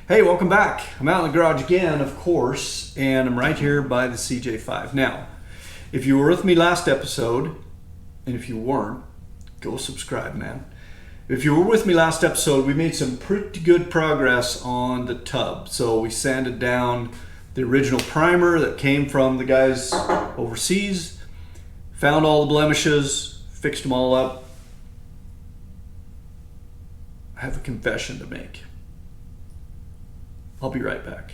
Hey, welcome back. I'm out in the garage again, of course, and I'm right here by the CJ-5. Now, if you were with me last episode, and if you weren't, go subscribe, man. If you were with me last episode, we made some pretty good progress on the tub. So we sanded down the original primer that came from the guys overseas, found all the blemishes, fixed them all up. I have a confession to make. I'll be right back.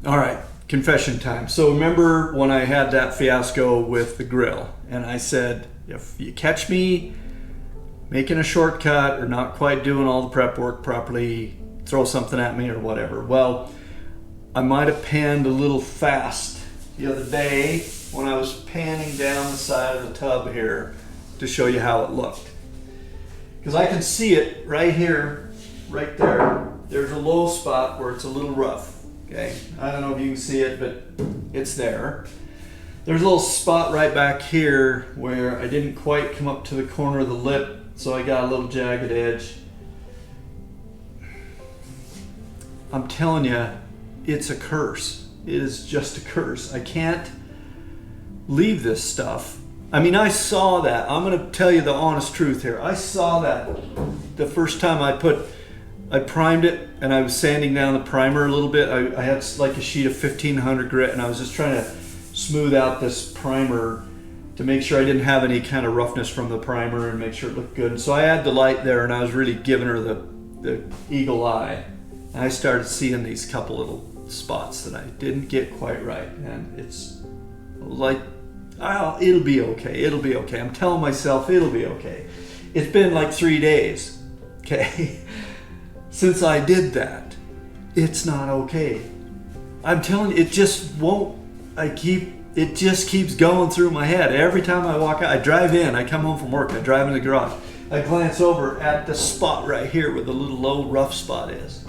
All right. Confession time. So remember when I had that fiasco with the grill and I said, if you catch me making a shortcut or not quite doing all the prep work properly, throw something at me or whatever. Well, I might have panned a little fast the other day when I was panning down the side of the tub here to show you how it looked. Because I can see it right here, right there. There's a low spot where it's a little rough. Okay, I don't know if you can see it, but it's there. There's a little spot right back here where I didn't quite come up to the corner of the lip, so I got a little jagged edge. I'm telling you, it's a curse. It is just a curse. I can't leave this stuff. I mean, I saw that. I'm going to tell you the honest truth here. I saw that the first time I primed it and I was sanding down the primer a little bit. I had like a sheet of 1500 grit and I was just trying to smooth out this primer to make sure I didn't have any kind of roughness from the primer and make sure it looked good. And so I had the light there and I was really giving her the eagle eye. And I started seeing these couple little spots that I didn't get quite right. And it's like, oh, it'll be okay. It'll be okay. I'm telling myself it'll be okay. It's been like 3 days. Okay. Since I did that, it's not okay. I'm telling you, it just won't. It just keeps going through my head. Every time I walk out, I drive in, I come home from work, I drive in the garage. I glance over at the spot right here where the little low rough spot is.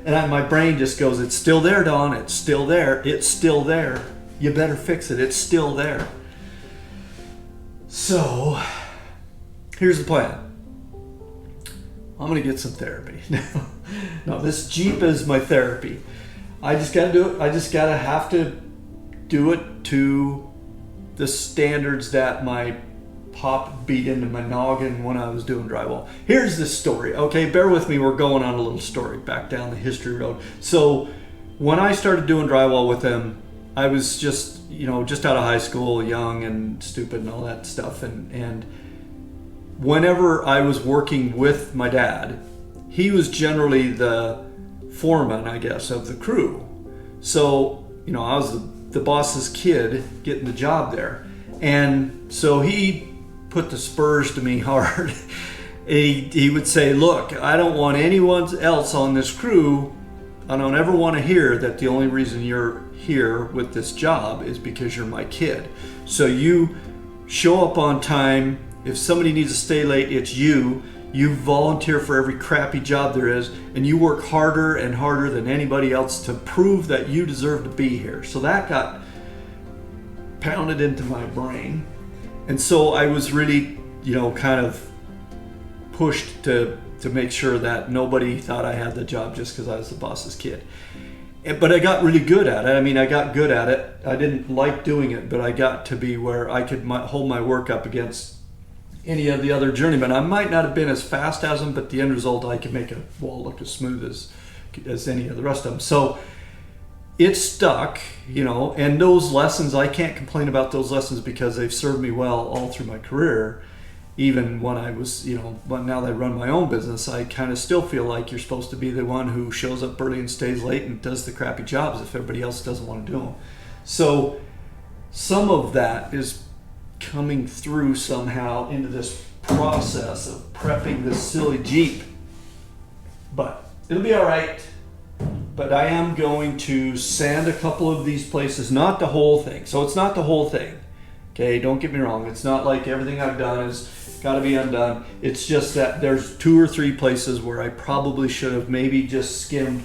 And my brain just goes, it's still there, Don, it's still there, it's still there. You better fix it, it's still there. So, here's the plan. I'm gonna get some therapy. No, this Jeep is my therapy. I just gotta do it. I just gotta have to do it to the standards that my pop beat into my noggin when I was doing drywall. Here's the story. Okay, bear with me. We're going on a little story back down the history road. So when I started doing drywall with him, I was just out of high school, young and stupid and all that stuff. And whenever I was working with my dad, he was generally the foreman, I guess, of the crew. So, I was the boss's kid getting the job there. And so he put the spurs to me hard. He would say, look, I don't want anyone else on this crew. I don't ever want to hear that the only reason you're here with this job is because you're my kid. So you show up on time. If somebody needs to stay late, it's you. You volunteer for every crappy job there is, and you work harder and harder than anybody else to prove that you deserve to be here. So that got pounded into my brain. And so I was really, kind of pushed to make sure that nobody thought I had the job just because I was the boss's kid. But I got really good at it. I mean, I got good at it. I didn't like doing it, but I got to be where I could hold my work up against any of the other journeymen. I might not have been as fast as them, but the end result, I could make a wall look as smooth as any of the rest of them. So it stuck, and those lessons, I can't complain about those lessons because they've served me well all through my career. Even when I was, but now that I run my own business, I kind of still feel like you're supposed to be the one who shows up early and stays late and does the crappy jobs if everybody else doesn't want to do them. So some of that is coming through somehow into this process of prepping this silly Jeep. But it'll be all right. but I am going to sand a couple of these places, not the whole thing. So it's not the whole thing. Okay, don't get me wrong. It's not like everything I've done is got to be undone. It's just that there's 2 or 3 places where I probably should have maybe just skimmed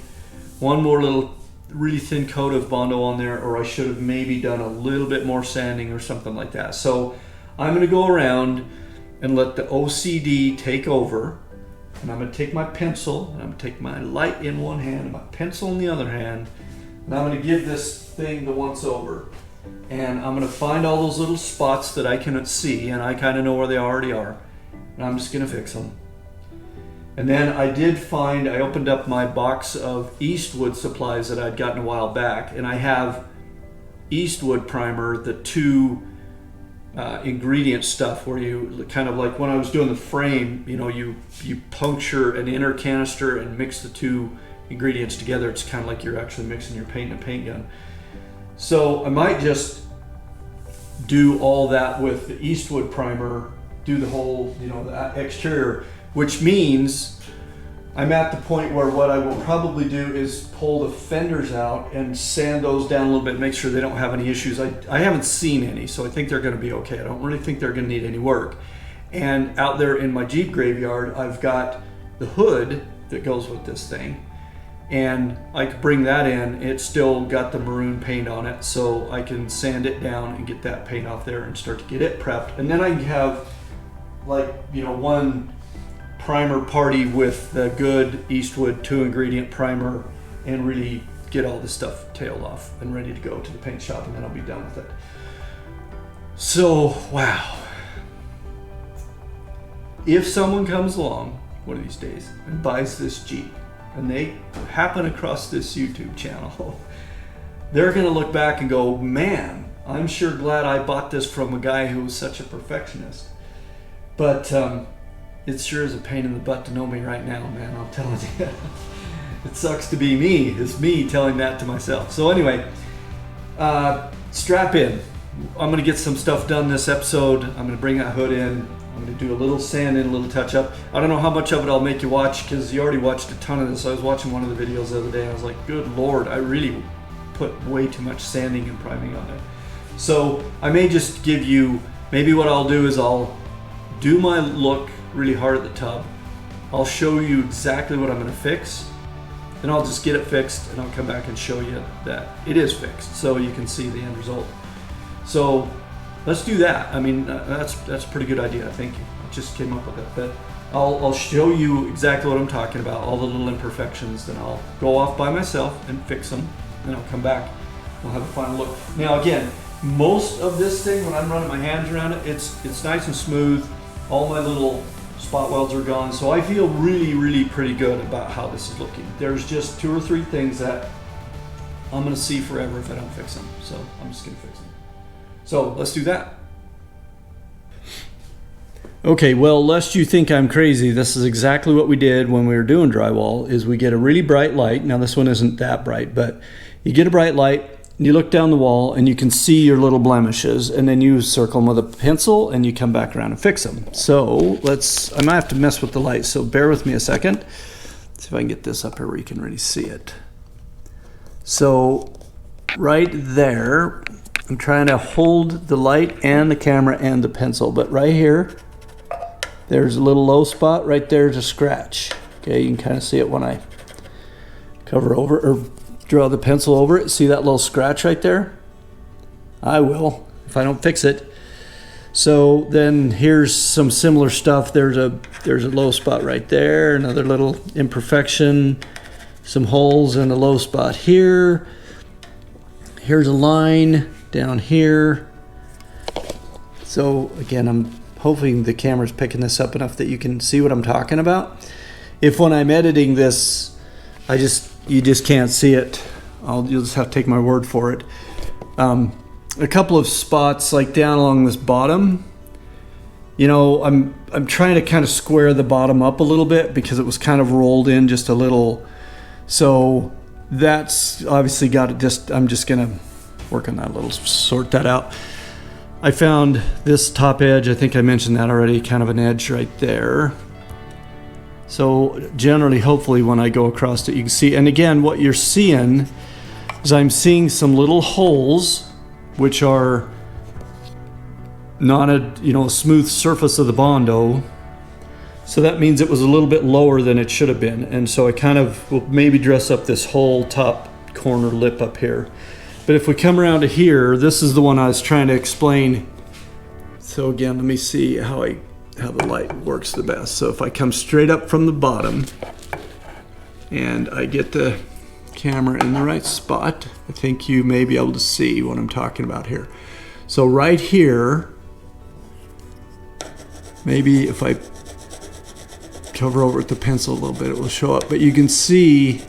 one more little really thin coat of Bondo on there, or I should have maybe done a little bit more sanding or something like that. So I'm going to go around and let the OCD take over, and I'm going to take my pencil and I'm going to take my light in one hand and my pencil in the other hand, and I'm going to give this thing the once over. And I'm going to find all those little spots that I cannot see, and I kind of know where they already are, and I'm just going to fix them. And then I opened up my box of Eastwood supplies that I'd gotten a while back, and I have Eastwood Primer, the 2 ingredient stuff where you kind of like when I was doing the frame, you know, you puncture an inner canister and mix the 2 ingredients together. It's kind of like you're actually mixing your paint in a paint gun. So I might just do all that with the Eastwood Primer, do the whole, you know, the exterior, which means I'm at the point where what I will probably do is pull the fenders out and sand those down a little bit, make sure they don't have any issues. I haven't seen any, so I think they're going to be okay. I don't really think they're going to need any work. And out there in my Jeep graveyard, I've got the hood that goes with this thing, and I could bring that in. It's still got the maroon paint on it, so I can sand it down and get that paint off there and start to get it prepped. And then I can have, like, you know, one primer party with the good Eastwood 2 ingredient primer and really get all this stuff tailed off and ready to go to the paint shop, and then I'll be done with it. So, wow. If someone comes along one of these days and buys this Jeep, and they happen across this YouTube channel, they're gonna look back and go, man, I'm sure glad I bought this from a guy who was such a perfectionist. But it sure is a pain in the butt to know me right now, man, I'm telling you. It sucks to be me. It's me telling that to myself. So anyway, strap in. I'm gonna get some stuff done this episode. I'm gonna bring that hood in. I'm gonna do a little sand in, a little touch up. I don't know how much of it I'll make you watch, because you already watched a ton of this. I was watching one of the videos the other day and I was like, good Lord, I really put way too much sanding and priming on it. So I may just give you, maybe what I'll do is I'll do my look really hard at the tub. I'll show you exactly what I'm gonna fix. Then I'll just get it fixed and I'll come back and show you that it is fixed so you can see the end result. So let's do that. I mean, that's a pretty good idea. I think I just came up with it. But I'll show you exactly what I'm talking about, all the little imperfections. Then I'll go off by myself and fix them. Then I'll come back. We'll have a final look. Now again, most of this thing, when I'm running my hands around it, it's nice and smooth. All my little spot welds are gone. So I feel really, really pretty good about how this is looking. There's just 2 or 3 things that I'm gonna see forever if I don't fix them. So I'm just gonna fix them. So let's do that. Okay, well, lest you think I'm crazy, this is exactly what we did when we were doing drywall, is we get a really bright light. Now this one isn't that bright, but you get a bright light, you look down the wall and you can see your little blemishes, and then you circle them with a pencil and you come back around and fix them. So I might have to mess with the light, so bear with me a second. Let's see if I can get this up here where you can really see it. So right there, I'm trying to hold the light and the camera and the pencil, but right here, there's a little low spot. Right there's a scratch. Okay, you can kind of see it when I cover over or draw the pencil over it. See that little scratch right there? I will if I don't fix it. So then here's some similar stuff. There's a low spot right there, another little imperfection, some holes and a low spot here. Here's a line down here. So again, I'm hoping the camera's picking this up enough that you can see what I'm talking about. If when I'm editing this, you just can't see it, you'll just have to take my word for it. A couple of spots like down along this bottom, you know, I'm trying to kind of square the bottom up a little bit because it was kind of rolled in just a little. So that's obviously got it. I'm just gonna work on that a little, sort that out. I found this top edge, I think I mentioned that already, kind of an edge right there. So generally, hopefully when I go across it, you can see, and again, what you're seeing is I'm seeing some little holes, which are not a smooth surface of the Bondo. So that means it was a little bit lower than it should have been. And so I kind of will maybe dress up this whole top corner lip up here. But if we come around to here, this is the one I was trying to explain. So again, let me see how the light works the best. So if I come straight up from the bottom and I get the camera in the right spot, I think you may be able to see what I'm talking about here. So right here, maybe if I cover over with the pencil a little bit, it will show up, but you can see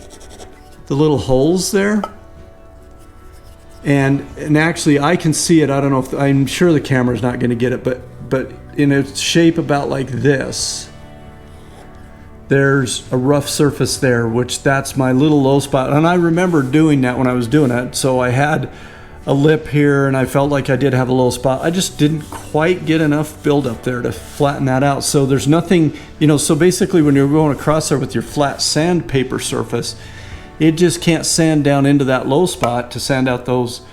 the little holes there. And actually I can see it. I don't know if, I'm sure the camera's not going to get it, but in a shape about like this, there's a rough surface there, which that's my little low spot. And I remember doing that when I was doing it. So I had a lip here and I felt like I did have a low spot. I just didn't quite get enough buildup there to flatten that out. So there's nothing, so basically when you're going across there with your flat sandpaper surface, it just can't sand down into that low spot to sand out those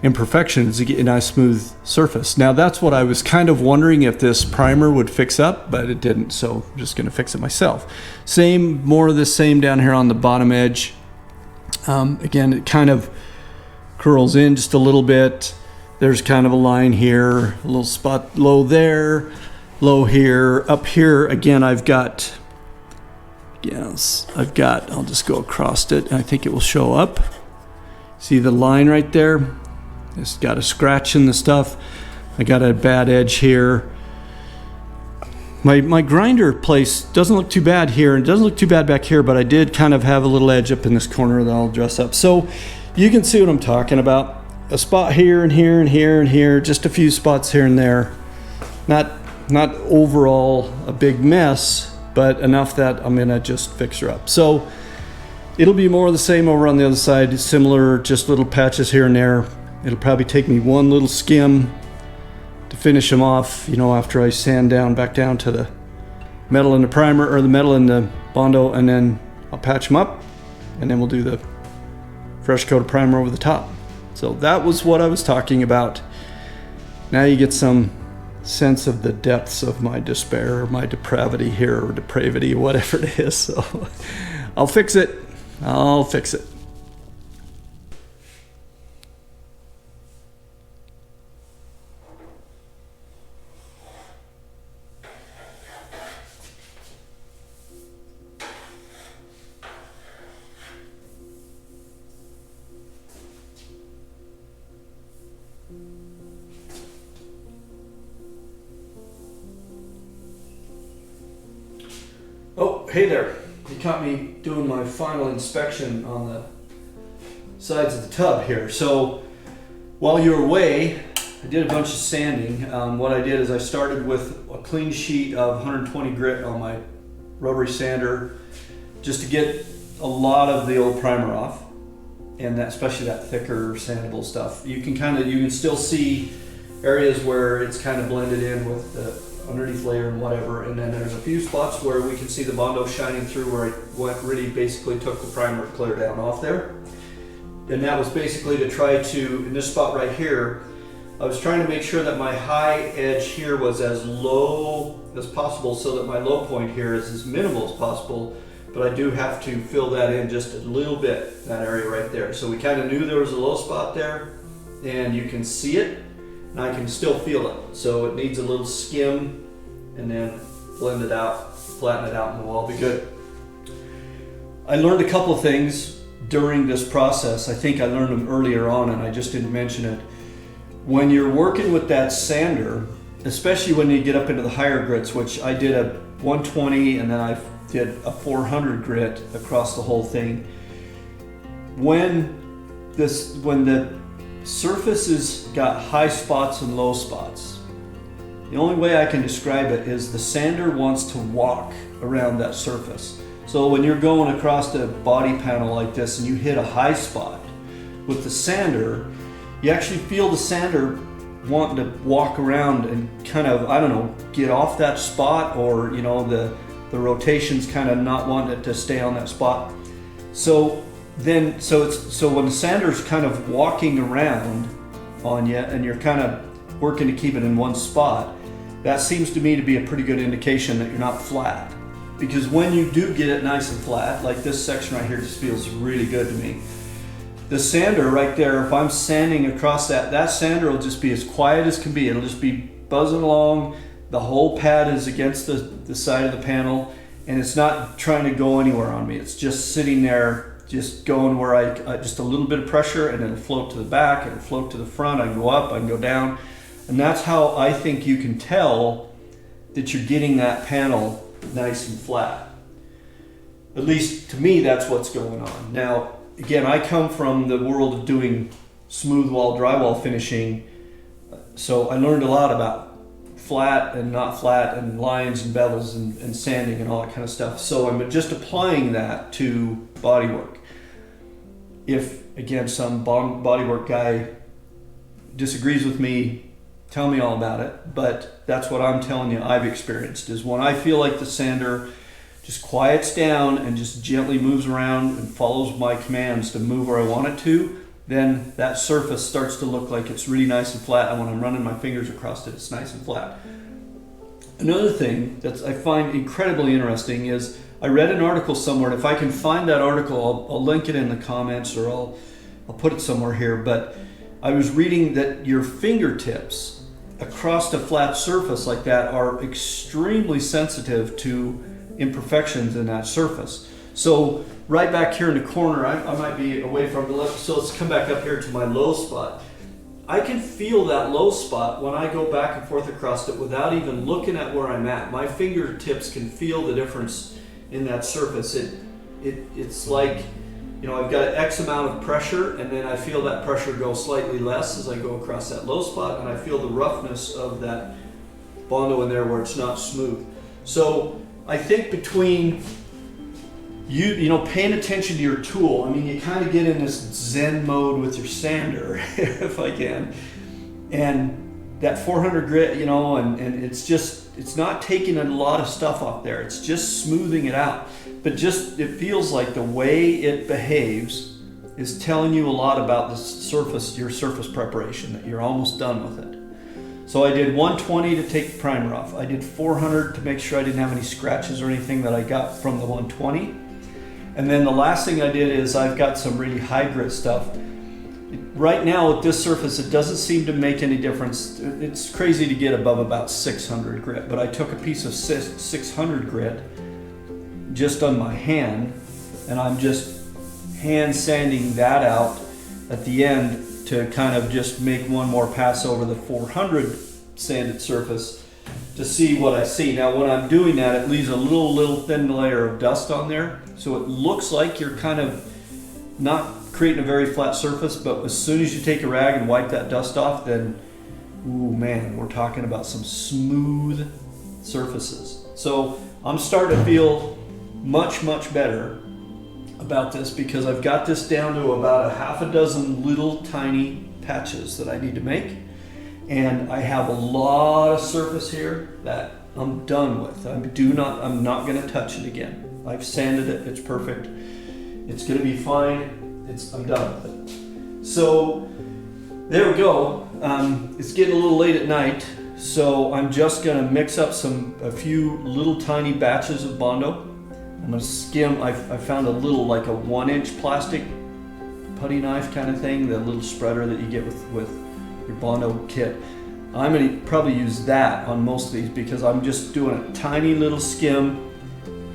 imperfections to get a nice smooth surface. Now that's what I was kind of wondering if this primer would fix up, but it didn't, so I'm just gonna fix it myself. More of the same down here on the bottom edge. Again, it kind of curls in just a little bit. There's kind of a line here, a little spot low there, low here. Up here, again, I'll just go across it. I think it will show up. See the line right there? It's got a scratch in the stuff. I got a bad edge here. My grinder place doesn't look too bad here, and it doesn't look too bad back here, but I did kind of have a little edge up in this corner that I'll dress up. So you can see what I'm talking about. A spot here and here and here and here, just a few spots here and there. Not overall a big mess, but enough that I'm gonna just fix her up. So it'll be more of the same over on the other side, similar, just little patches here and there. It'll probably take me one little skim to finish them off, after I sand back down to the metal in the primer, or the metal in the Bondo, and then I'll patch them up, and then we'll do the fresh coat of primer over the top. So that was what I was talking about. Now you get some sense of the depths of my despair, or my depravity here, or depravity, whatever it is. So I'll fix it. Oh, hey there. You caught me doing my final inspection on the sides of the tub here. So while you were away, I did a bunch of sanding. What I did is I started with a clean sheet of 120 grit on my rotary sander, just to get a lot of the old primer off, and that, especially that thicker sandable stuff. You can still see areas where it's kind of blended in with the underneath layer and whatever, and then there's a few spots where we can see the Bondo shining through, where it really basically took the primer clear down off there. And that was basically to try to, in this spot right here, I was trying to make sure that my high edge here was as low as possible, so that my low point here is as minimal as possible, but I do have to fill that in just a little bit, that area right there. So we kind of knew there was a low spot there, and you can see it, and I can still feel it. So it needs a little skim, and then blend it out, flatten it out, and we'll all be good. I learned a couple of things during this process. I think I learned them earlier on, and I just didn't mention it. When you're working with that sander, especially when you get up into the higher grits, which I did a 120 and then I did a 400 grit across the whole thing. When the surface has got high spots and low spots, the only way I can describe it is the sander wants to walk around that surface. So when you're going across the body panel like this and you hit a high spot with the sander, you actually feel the sander wanting to walk around and kind of, I don't know, get off that spot, or the the rotation's kind of not wanting it to stay on that spot. So when the sander's kind of walking around on you and you're kind of working to keep it in one spot, that seems to me to be a pretty good indication that you're not flat. Because when you do get it nice and flat, like this section right here just feels really good to me. The sander right there, if I'm sanding across that sander will just be as quiet as can be. It'll just be buzzing along. The whole pad is against the side of the panel, and it's not trying to go anywhere on me. It's just sitting there, just going where I just a little bit of pressure, and it'll float to the back, it'll float to the front. I can go up, I can go down. And that's how I think you can tell that you're getting that panel nice and flat. At least to me, that's what's going on. Now, again, I come from the world of doing smooth wall drywall finishing, so I learned a lot about flat and not flat and lines and bevels and sanding and all that kind of stuff. So I'm just applying that to bodywork. If, again, some bodywork guy disagrees with me, tell me all about it, but that's what I'm telling you I've experienced, is when I feel like the sander just quiets down and just gently moves around and follows my commands to move where I want it to, then that surface starts to look like it's really nice and flat, and when I'm running my fingers across it, it's nice and flat. Another thing that I find incredibly interesting is I read an article somewhere, and if I can find that article, I'll link it in the comments, or I'll put it somewhere here, but I was reading that your fingertips across a flat surface like that are extremely sensitive to imperfections in that surface. So right back here in the corner, I might be away from the left, so let's come back up here to my low spot. I can feel that low spot when I go back and forth across it without even looking at where I'm at. My fingertips can feel the difference in that surface. It's like, you know, I've got X amount of pressure, and then I feel that pressure go slightly less as I go across that low spot, and I feel the roughness of that Bondo in there where it's not smooth. So I think between you know, paying attention to your tool, I mean, you kind of get in this Zen mode with your sander, if I can, and that 400 grit, you know, and it's not taking a lot of stuff off there. It's just smoothing it out. But just, it feels like the way it behaves is telling you a lot about the surface, your surface preparation, that you're almost done with it. So I did 120 to take the primer off. I did 400 to make sure I didn't have any scratches or anything that I got from the 120. And then the last thing I did is I've got some really high grit stuff. Right now with this surface, it doesn't seem to make any difference. It's crazy to get above about 600 grit, but I took a piece of 600 grit just on my hand, and I'm just hand sanding that out at the end to kind of just make one more pass over the 400 sanded surface to see what I see. Now when I'm doing that, it leaves a little thin layer of dust on there, so it looks like you're kind of not creating a very flat surface, but as soon as you take a rag and wipe that dust off, then, ooh man, we're talking about some smooth surfaces. So I'm starting to feel much better about this, because I've got this down to about a half a dozen little tiny patches that I need to make, and I have a lot of surface here that I'm done with. I'm not going to touch it again. I've sanded it. It's perfect. It's going to be fine. I'm done with it. So there we go. It's getting a little late at night, so I'm just going to mix up a few little tiny batches of Bondo. I'm going to skim. I found a little, like a 1-inch plastic putty knife kind of thing, the little spreader that you get with your Bondo kit. I'm going to probably use that on most of these, because I'm just doing a tiny little skim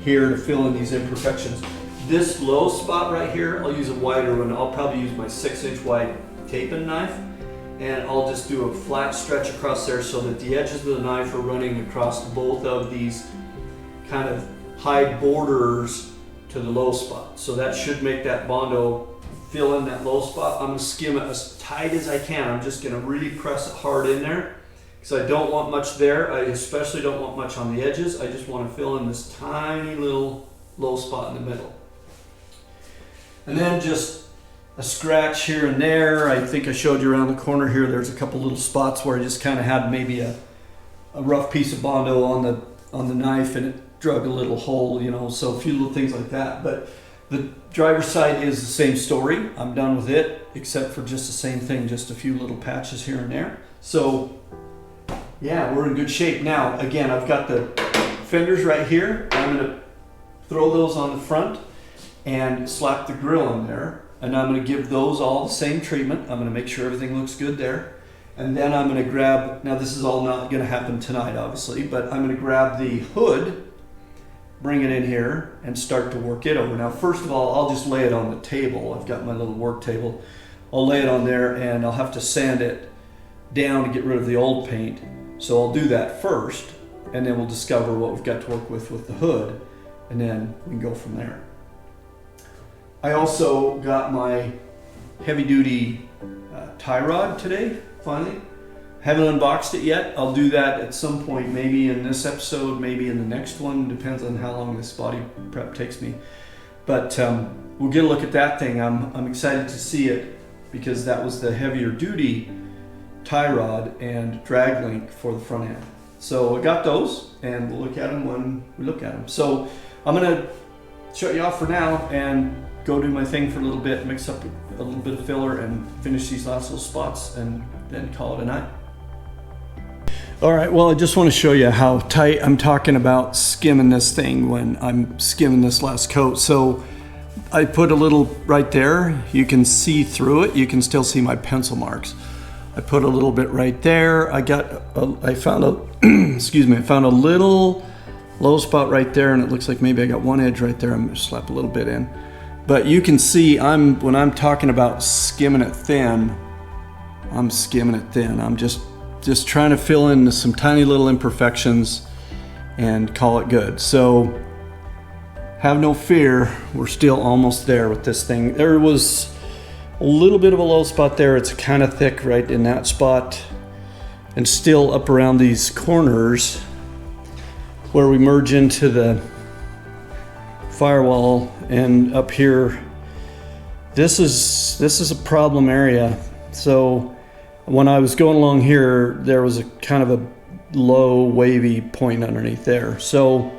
here to fill in these imperfections. This low spot right here, I'll use a wider one. I'll probably use my 6-inch wide taping knife, and I'll just do a flat stretch across there so that the edges of the knife are running across both of these kind of high borders to the low spot. So that should make that Bondo fill in that low spot. I'm going to skim it as tight as I can. I'm just going to really press it hard in there, because I don't want much there. I especially don't want much on the edges. I just want to fill in this tiny little low spot in the middle. And then just a scratch here and there. I think I showed you around the corner here, there's a couple little spots where I just kind of had maybe a rough piece of Bondo on the knife, and drug a little hole, you know, so a few little things like that. But the driver's side is the same story. I'm done with it, except for just the same thing, just a few little patches here and there. So yeah, we're in good shape. Now, again, I've got the fenders right here. I'm gonna throw those on the front and slap the grill on there. And I'm gonna give those all the same treatment. I'm gonna make sure everything looks good there. And then I'm gonna grab, now this is all not gonna happen tonight, obviously, but I'm gonna grab the hood, bring it in here, and start to work it over. Now, first of all, I'll just lay it on the table. I've got my little work table. I'll lay it on there, and I'll have to sand it down to get rid of the old paint. So I'll do that first, and then we'll discover what we've got to work with the hood, and then we can go from there. I also got my heavy-duty tie rod today, finally. Haven't unboxed it yet. I'll do that at some point, maybe in this episode, maybe in the next one. Depends on how long this body prep takes me. But we'll get a look at that thing. I'm excited to see it because that was the heavier duty tie rod and drag link for the front end. So I got those, and we'll look at them when we look at them. So I'm gonna shut you off for now and go do my thing for a little bit, mix up a little bit of filler and finish these last little spots and then call it a night. All right, well, I just want to show you how tight I'm talking about skimming this thing when I'm skimming this last coat. So I put a little right there. You can see through it. You can still see my pencil marks. I put a little bit right there. I found a, excuse me, I found a little low spot right there, and it looks like maybe I got one edge right there. I'm gonna slap a little bit in. But you can see when I'm talking about skimming it thin, I'm skimming it thin. I'm just trying to fill in some tiny little imperfections and call it good. So have no fear, we're still almost there with this thing. There was a little bit of a low spot there. It's kind of thick right in that spot, and still up around these corners where we merge into the firewall, and up here, this is a problem area. So when I was going along here, there was a kind of a low wavy point underneath there. So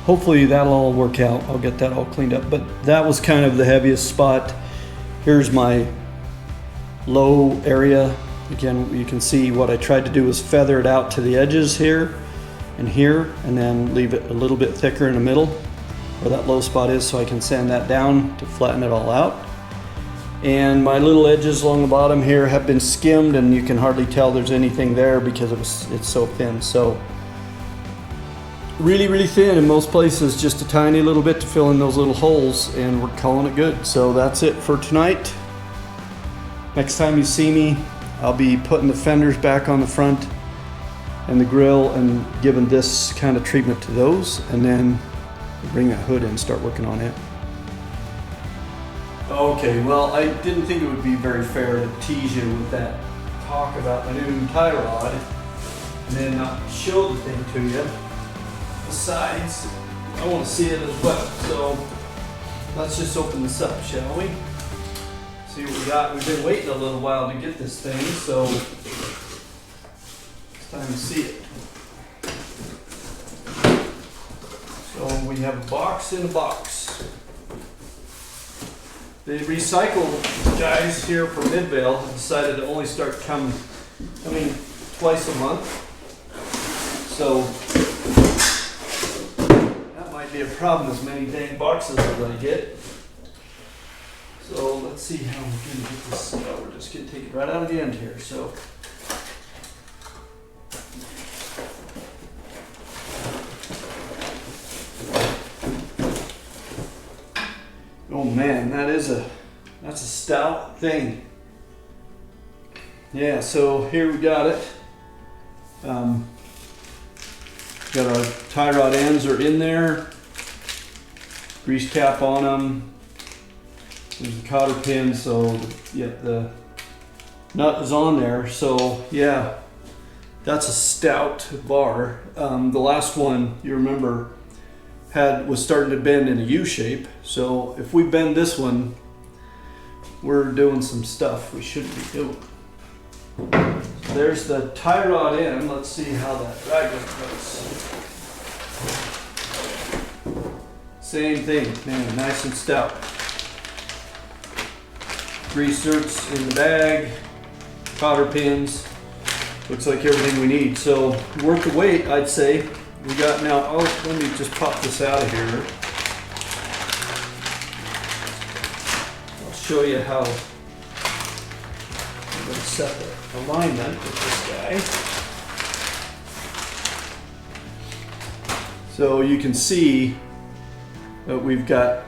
hopefully that'll all work out. I'll get that all cleaned up, but that was kind of the heaviest spot. Here's my low area. Again, you can see what I tried to do was feather it out to the edges here and here, and then leave it a little bit thicker in the middle where that low spot is, so I can sand that down to flatten it all out. And my little edges along the bottom here have been skimmed, and you can hardly tell there's anything there because it's so thin. So really, really thin in most places, just a tiny little bit to fill in those little holes, and we're calling it good. So that's it for tonight. Next time you see me, I'll be putting the fenders back on the front and the grill and giving this kind of treatment to those, and then bring that hood in and start working on it. Okay, well, I didn't think it would be very fair to tease you with that talk about the new tie rod and then not show the thing to you. Besides, I want to see it as well. So let's just open this up, shall we? See what we got. We've been waiting a little while to get this thing, so it's time to see it. So we have a box in a box. The recycle guys here from Midvale have decided to only start coming twice a month. So that might be a problem, as many dang boxes as I get. So let's see how we're going to get this. We're just going to take it right out of the end here. So oh man, that's a stout thing. Yeah, so here we got it. Got our tie rod ends are in there. Grease cap on them. There's the cotter pin, so yeah, the nut is on there. So yeah, that's a stout bar. The last one, you remember, was starting to bend in a U shape. So if we bend this one, we're doing some stuff we shouldn't be doing. So there's the tie rod in. Let's see how that drag link goes. Same thing, man, nice and stout. Grease zerks in the bag, powder pins. Looks like everything we need. So worth the wait, I'd say. We got now, oh, let me just pop this out of here. I'll show you how I'm going to set the alignment with this guy. So you can see that we've got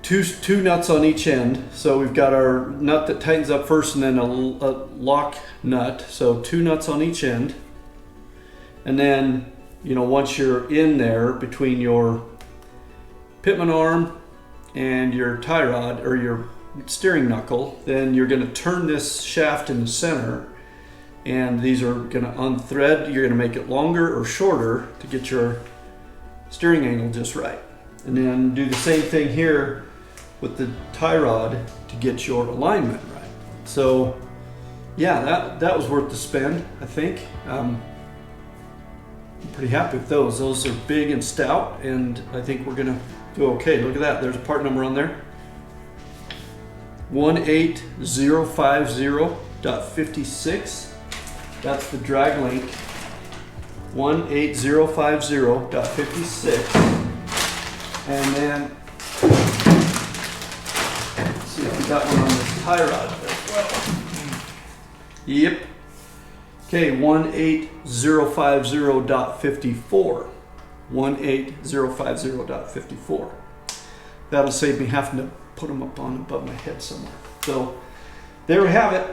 two nuts on each end. So we've got our nut that tightens up first and then a lock nut. So 2 nuts on each end. And then, you know, once you're in there between your pitman arm and your tie rod or your steering knuckle, then you're going to turn this shaft in the center, and these are going to unthread. You're going to make it longer or shorter to get your steering angle just right. And then do the same thing here with the tie rod to get your alignment right. So yeah, that was worth the spend, I think. I'm pretty happy with those. Those are big and stout, and I think we're gonna do okay. Look at that, there's a part number on there. 18050.56. That's the drag link. 18050.56. And then, let's see if we got one on this tie rod as well. Yep. Okay, 18050.54. 18050.54. That'll save me having to put them up on above my head somewhere. So there we have it.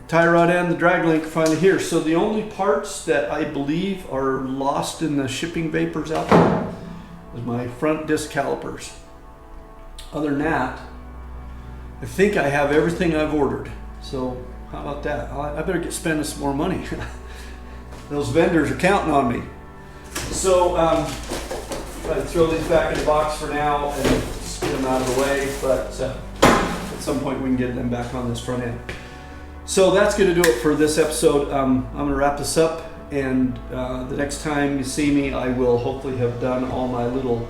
Tie rod and the drag link finally here. So the only parts that I believe are lost in the shipping vapors out there is my front disc calipers. Other than that, I think I have everything I've ordered. So how about that? I better get spending some more money. Those vendors are counting on me. So I throw these back in the box for now and just get them out of the way. But at some point we can get them back on this front end. So that's going to do it for this episode. I'm going to wrap this up, and the next time you see me, I will hopefully have done all my little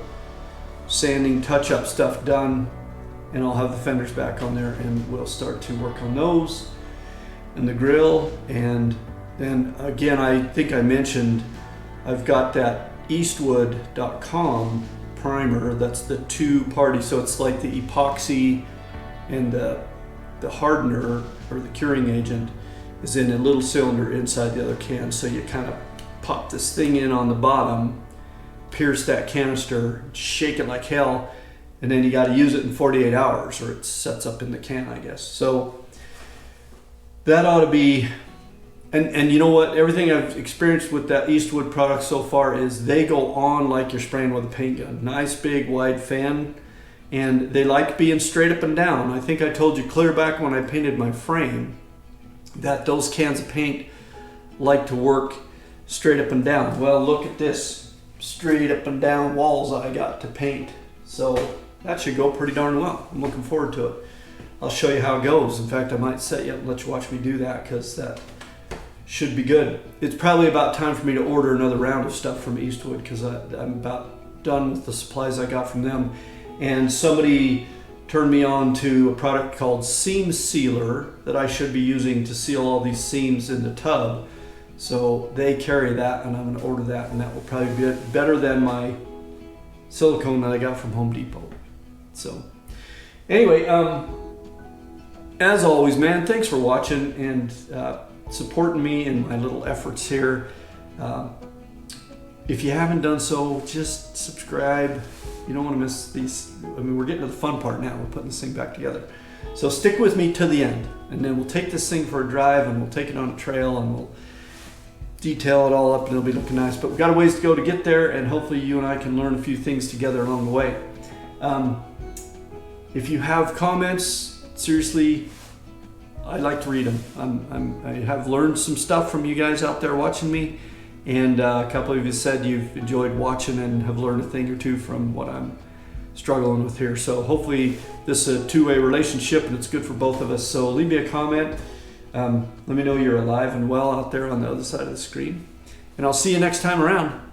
sanding touch-up stuff done, and I'll have the fenders back on there, and we'll start to work on those and the grill. And then again, I think I mentioned I've got that Eastwood.com primer. That's the 2-party, so it's like the epoxy and the hardener or the curing agent is in a little cylinder inside the other can. So you kind of pop this thing in on the bottom, pierce that canister, shake it like hell, and then you got to use it in 48 hours or it sets up in the can, I guess. So that ought to be, and you know what, everything I've experienced with that Eastwood product so far is they go on like you're spraying with a paint gun. Nice big wide fan, and they like being straight up and down. I think I told you clear back when I painted my frame that those cans of paint like to work straight up and down. Well, look at this straight up and down walls I got to paint. So that should go pretty darn well. I'm looking forward to it. I'll show you how it goes. In fact, I might set you up and let you watch me do that, because that should be good. It's probably about time for me to order another round of stuff from Eastwood, because I'm about done with the supplies I got from them. And somebody turned me on to a product called Seam Sealer that I should be using to seal all these seams in the tub. So they carry that, and I'm going to order that, and that will probably be better than my silicone that I got from Home Depot. So anyway, as always, man, thanks for watching and supporting me in my little efforts here. If you haven't done so, just subscribe. You don't want to miss these. I mean, we're getting to the fun part now. We're putting this thing back together. So stick with me to the end, and then we'll take this thing for a drive, and we'll take it on a trail, and we'll detail it all up, and it'll be looking nice. But we've got a ways to go to get there, and hopefully you and I can learn a few things together along the way. If you have comments, seriously, I'd like to read them. I have learned some stuff from you guys out there watching me, and a couple of you said you've enjoyed watching and have learned a thing or two from what I'm struggling with here. So hopefully this is a two-way relationship, and it's good for both of us. So leave me a comment. Let me know you're alive and well out there on the other side of the screen. And I'll see you next time around.